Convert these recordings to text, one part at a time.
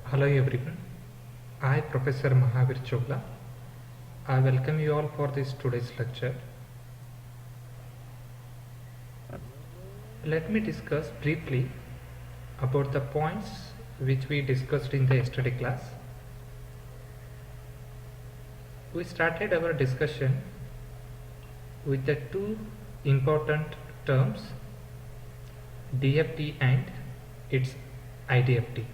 Hello everyone, I Professor Mahavir Chogla. I welcome you all for this today's lecture. Let me discuss briefly about the points which we discussed in the yesterday class. We started our discussion with the two important terms DFT and its IDFT,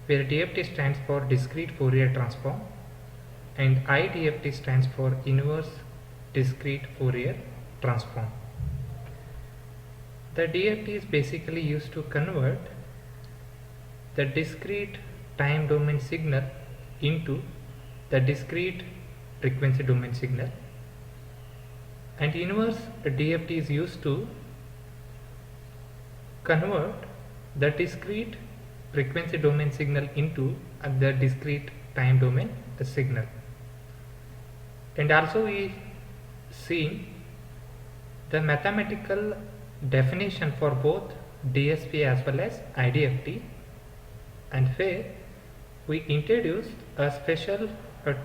where DFT stands for discrete Fourier transform and IDFT stands for inverse discrete Fourier transform. The DFT is basically used to convert the discrete time domain signal into the discrete frequency domain signal, and inverse DFT is used to convert the discrete frequency domain signal into the discrete time domain signal. And also we see the mathematical definition for both DSP as well as IDFT, and where we introduced a special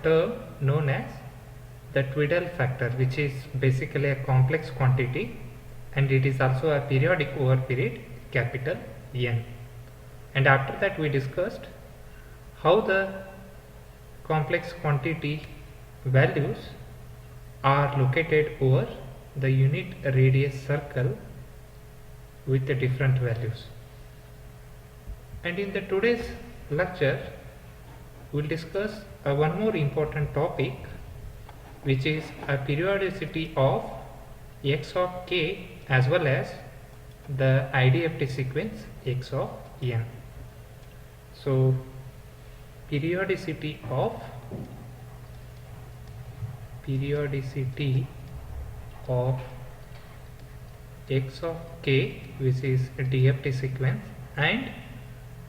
term known as the Twiddle factor, which is basically a complex quantity, and it is also a periodic over period capital N. And after that we discussed how the complex quantity values are located over the unit radius circle with the different values. And in the today's lecture we will discuss one more important topic, which is a periodicity of x of k as well as the IDFT sequence x of n. So periodicity of x of k, which is DFT sequence, and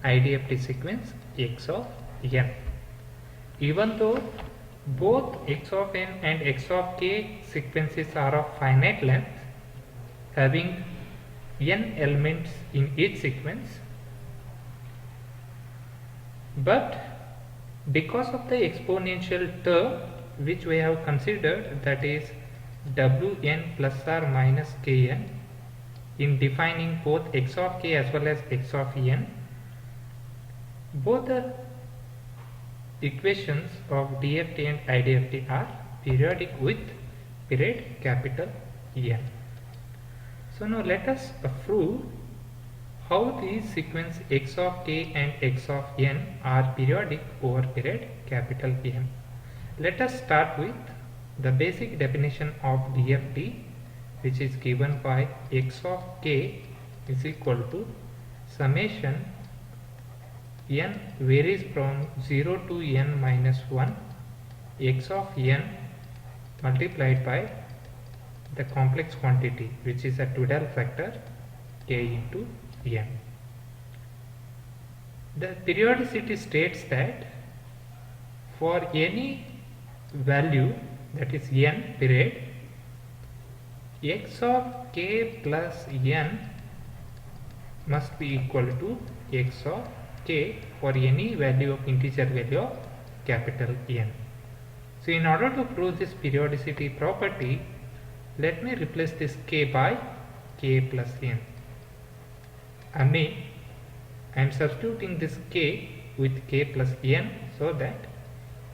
IDFT sequence x of n. Even though both x of n and x of k sequences are of finite length, having n elements in each sequence, but because of the exponential term which we have considered, that is Wn plus or minus kn, in defining both x of k as well as x of n, both the equations of DFT and IDFT are periodic with period capital N. So now let us prove how these sequence x of k and x of n are periodic over period capital N. Let us start with the basic definition of DFT, which is given by x of k is equal to summation n varies from 0 to n minus 1 x of n multiplied by the complex quantity, which is a Twiddle factor k into n. The periodicity states that for any value, that is n period, x of k plus n must be equal to x of k for any value of integer value of capital N. So in order to prove this periodicity property, let me replace this k by k plus n. I am substituting this k with k plus n, so that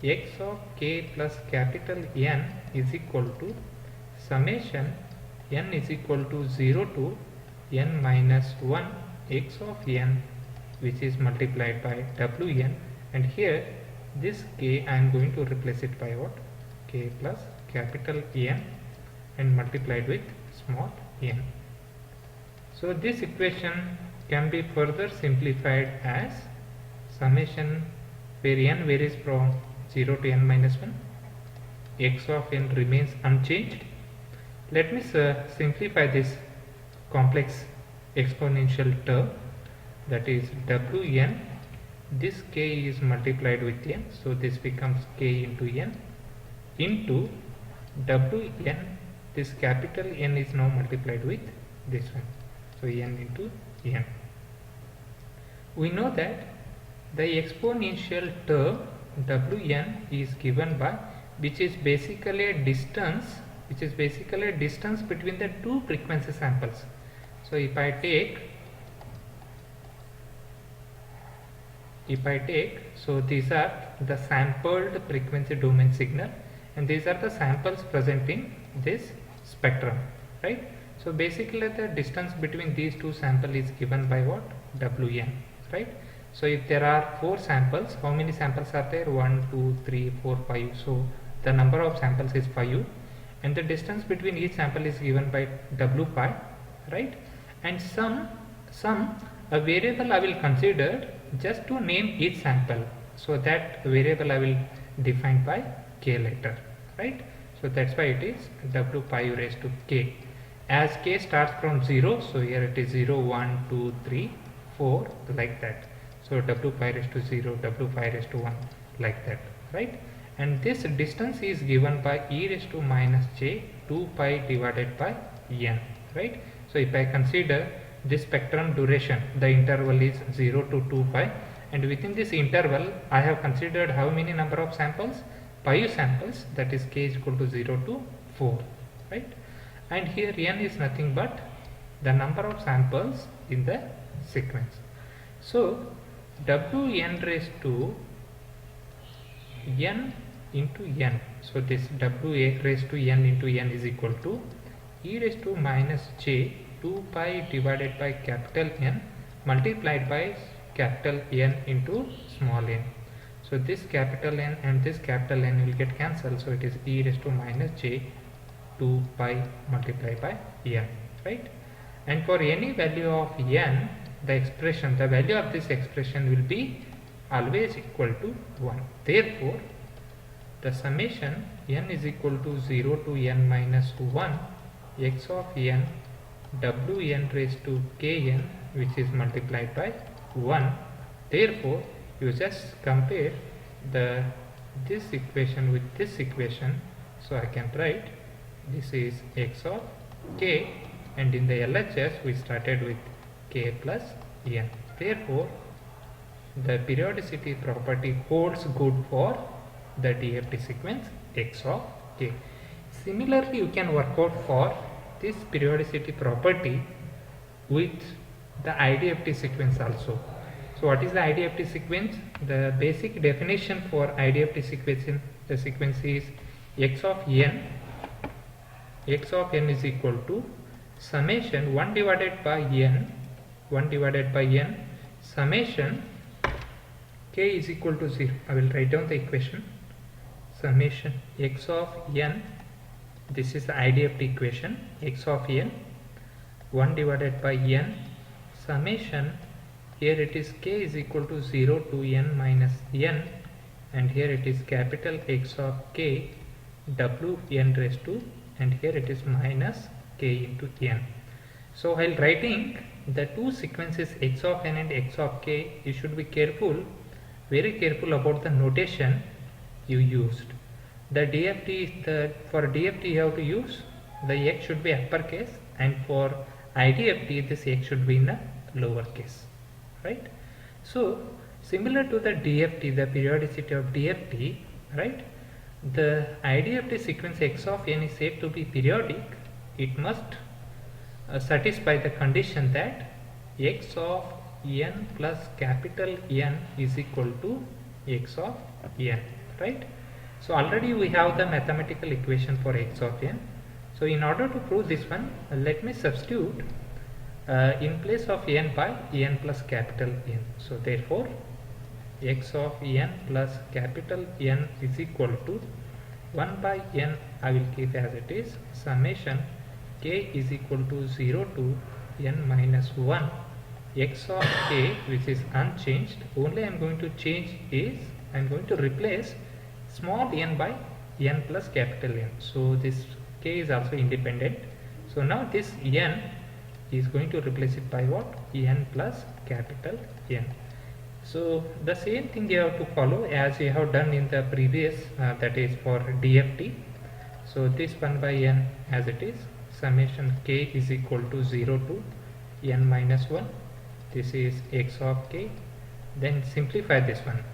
x of k plus capital N is equal to summation n is equal to 0 to n minus 1 x of n, which is multiplied by Wn, and here this k I am going to replace it by what? K plus capital N and multiplied with small n. So this equation can be further simplified as summation where n varies from 0 to n minus 1, x of n remains unchanged. Let me simplify this complex exponential term, that is Wn. This k is multiplied with n, so this becomes k into n into Wn. This capital N is now multiplied with this one, so n into n. We know that the exponential term Wn is given by, which is basically a distance between the two frequency samples. So if I take, so these are the sampled frequency domain signal, and these are the samples present in this spectrum, right? So basically the distance between these two samples is given by what? Wn, right? So if there are 4 samples, how many samples are there? 1, 2, 3, 4, 5. So the number of samples is 5, and the distance between each sample is given by W pi, right? And a variable I will consider just to name each sample. So that variable I will define by k later, right? So that's why it is W pi raised to k. As k starts from 0, so here it is 0, 1, 2, 3, 4, like that. So W pi raised to 0, W pi raised to 1, like that, right? And this distance is given by e raised to minus j 2 pi divided by n, right? So if I consider this spectrum duration, the interval is 0 to 2 pi, and within this interval I have considered how many number of samples? 5 samples, that is k is equal to 0 to 4, right? And here n is nothing but the number of samples in the sequence. So Wn raised to n into n, so this W raised to n into n is equal to e raised to minus j 2 pi divided by capital N multiplied by capital N into small n. So this capital N and this capital N will get cancelled, so it is e raised to minus j 2 pi multiplied by n, right? And for any value of n, the value of this expression will be always equal to 1. Therefore, the summation n is equal to 0 to n minus 1 x of n Wn raised to kn, which is multiplied by 1. Therefore, you just compare this equation with this equation. So I can write this is x of k, and in the LHS we started with k plus n. Therefore, the periodicity property holds good for the DFT sequence x of k. Similarly, you can work out for this periodicity property with the IDFT sequence also. So what is the IDFT sequence? The basic definition for IDFT sequence, the sequence is x of n is equal to summation 1 divided by n summation k is equal to 0. I will write down the equation. Summation x of n, this is the IDFT equation, x of n 1 divided by n summation, here it is k is equal to 0 to n minus n, and here it is capital X of k Wn raised to, and here it is minus k into n. So while writing the two sequences x of n and x of k, you should be very careful about the notation you used. The DFT, for DFT you have to use the x should be uppercase, and for IDFT this x should be in a lowercase, right? So similar to the DFT, the periodicity of DFT, right? The IDFT sequence x of n is said to be periodic. It must satisfy the condition that x of n plus capital N is equal to x of n, right? So already we have the mathematical equation for x of n. So in order to prove this one, let me substitute in place of n by n plus capital N. So therefore x of n plus capital N is equal to 1 by n, I will keep as it is, summation k is equal to 0 to n minus 1 x of k, which is unchanged. Only I am going to change is I am going to replace small n by n plus capital N. So this k is also independent. So now this n is going to replace it by what? N plus capital N. So the same thing you have to follow as you have done in the previous, that is for DFT. So this 1 by n as it is, summation k is equal to 0 to n minus 1. This is x of k then simplify this one,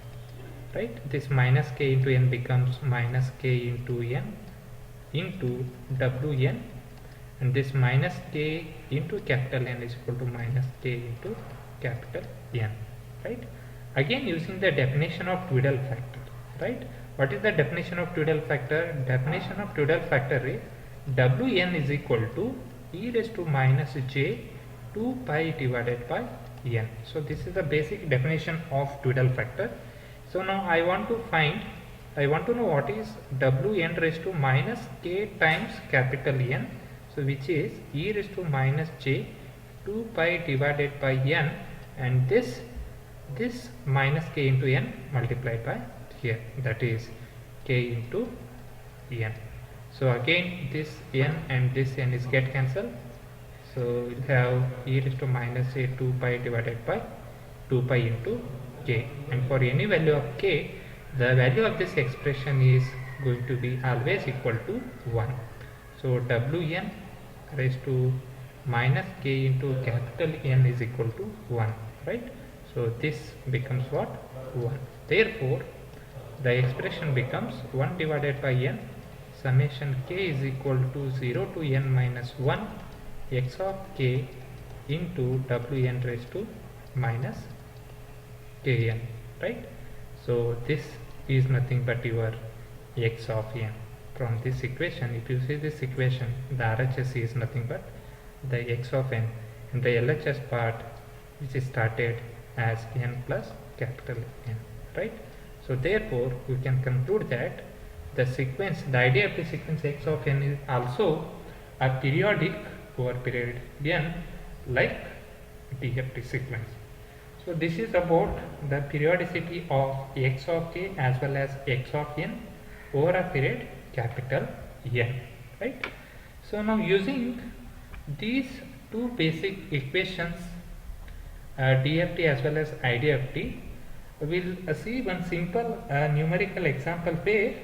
right? This minus k into n becomes minus k into n into wn, and this minus k into capital N is equal to minus k into capital N, right? Again, using the definition of Twiddle factor, right? What is the definition of Twiddle factor? Definition of Twiddle factor is Wn is equal to e raised to minus j 2 pi divided by n. So this is the basic definition of Twiddle factor. So now I want to know what is Wn raised to minus k times capital N, so which is e raised to minus j 2 pi divided by n, and this minus k into n multiplied by here, that is k into n. So again this n and this n is get cancelled, so we'll have e raised to minus j 2 pi divided by 2 pi into k, and for any value of k, the value of this expression is going to be always equal to 1. So Wn raised to minus k into capital N is equal to 1, right? So this becomes what? 1. Therefore the expression becomes 1 divided by n summation k is equal to 0 to n minus 1 x of k into Wn raised to minus kn, right? So this is nothing but your x of n. From this equation, if you see this equation, the RHS is nothing but the x of n, and the LHS part which is started as n plus capital N, right? So therefore we can conclude that the idea of the sequence x of n is also a periodic over period n, like DFT sequence. So this is about the periodicity of x of k as well as x of n over a period capital N, right? So now using these two basic equations, DFT as well as IDFT, we'll see one simple numerical example where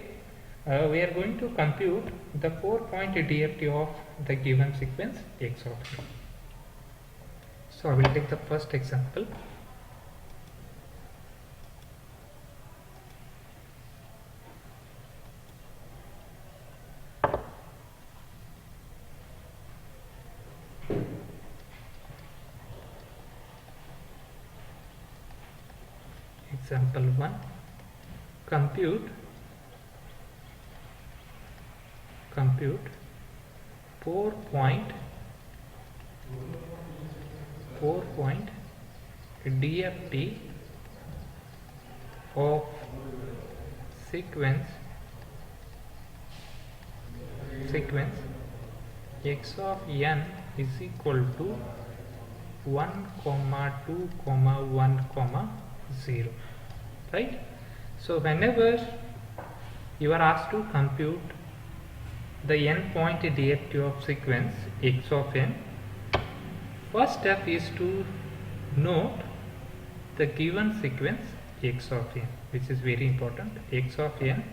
we are going to compute the 4-point DFT of the given sequence x of n. So I will take the first example. Example 1, compute 4-point DFT of sequence x of n is equal to 1, 2, 1, 0, right? So whenever you are asked to compute the n-point DFT of sequence x of n, first step is to note the given sequence x of n, which is very important, x of n,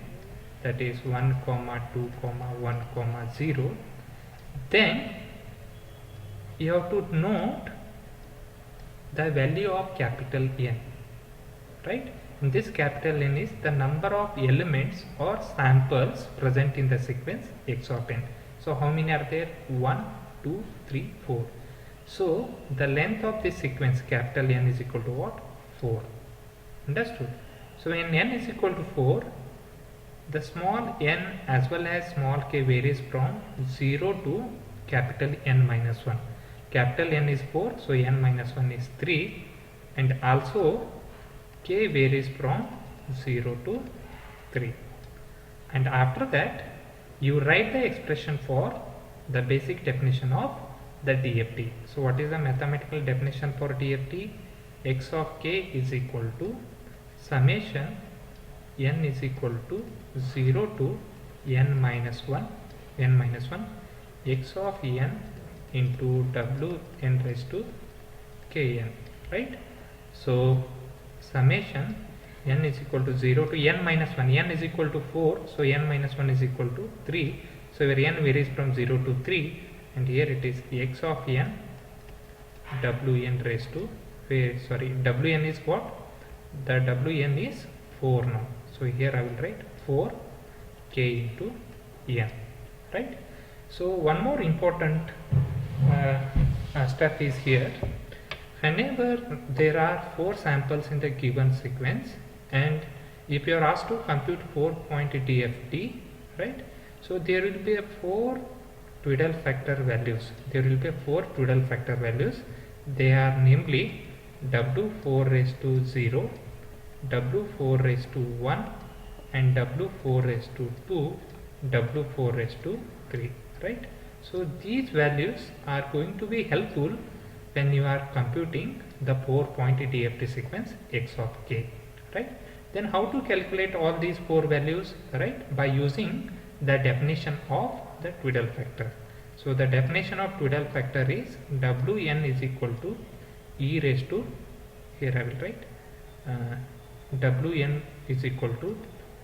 that is 1, 2, 1, 0. Then you have to note the value of capital N, right? And this capital N is the number of elements or samples present in the sequence x of n. So how many are there? 1, 2, 3, 4. So the length of this sequence capital N is equal to what? 4. Understood? So when n is equal to 4, the small n as well as small k varies from 0 to capital N minus 1. Capital N is 4, so n minus 1 is 3, and also k varies from 0 to 3. And after that you write the expression for the basic definition of the DFT. So what is the mathematical definition for DFT? X of k is equal to summation n is equal to 0 to n minus 1 x of n into Wn raised to kn, right? So summation n is equal to 0 to n minus 1, n is equal to 4, so n minus 1 is equal to 3, so where n varies from 0 to 3, and here it is x of n Wn raised to, Wn is what? the Wn is 4 now. So here I will write 4 k into n, right? So one more important step is here. Whenever there are 4 samples in the given sequence, and if you are asked to compute 4-point DFT, right? So there will be a 4 Twiddle factor values. There will be 4 Twiddle factor values. They are namely W4 raised to 0, W4 raised to 1, and W4 raised to 2, W4 raised to 3, right? So these values are going to be helpful when you are computing the 4-point DFT sequence x of k, right? Then how to calculate all these 4 values, right? By using the definition of the Twiddle factor. So the definition of Twiddle factor is Wn is equal to e raised to, here I will write Wn is equal to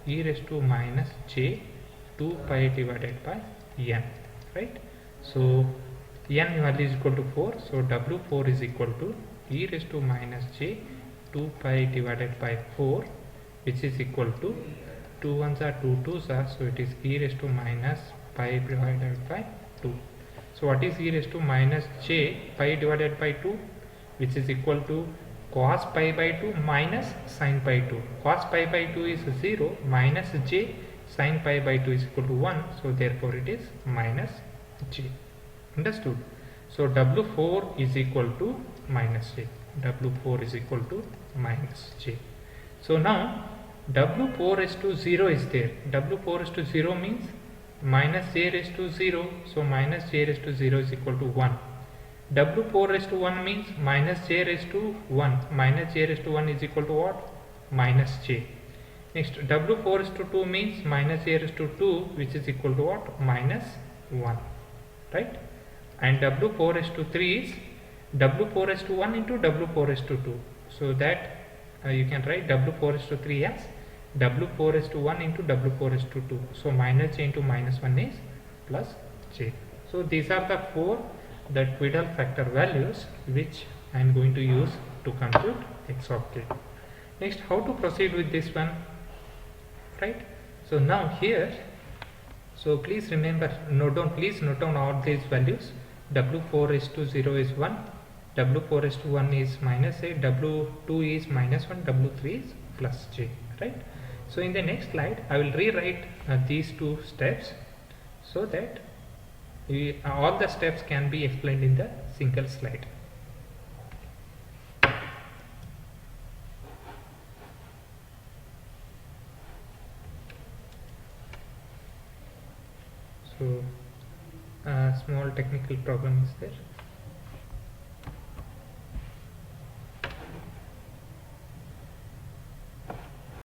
e raised to minus j 2 pi divided by n, right? So n value is equal to 4, so W4 is equal to e raised to minus j 2 pi divided by 4, which is equal to 2 ones are 2 2s are, so it is e raised to minus pi divided by 2. So what is e raised to minus j pi divided by 2, which is equal to cos pi by 2 minus sin pi 2. Cos pi by 2 is 0, minus j sin pi by 2 is equal to 1, so therefore it is minus j. Understood? So W4 is equal to minus j. W4 is equal to minus j. So now W4 raised to 0 is there. W4 raised to 0 means minus j raised to 0. So minus j raised to 0 is equal to 1. W4 raised to 1 means minus j raised to 1. Minus j raised to 1 is equal to what? Minus j. Next, W4 raised to 2 means minus j raised to 2, which is equal to what? Minus 1. Right? And W4 raised to 3 is W4 raised to 1 into W4 raised to 2. So that you can write W4 raised to 3 as W4 raised to 1 into W4 raised to 2. So minus j into minus 1 is plus j. So these are the 4 the Twiddle factor values which I am going to use to compute x of k. Next, how to proceed with this one, right? So now here, so please remember, please note down all these values. W4 raised to 0 is 1, W4 raised to 1 is minus a, W2 is minus 1, W3 is plus j, right? So in the next slide I will rewrite these 2 steps so that all the steps can be explained in the single slide. So a small technical problem is there.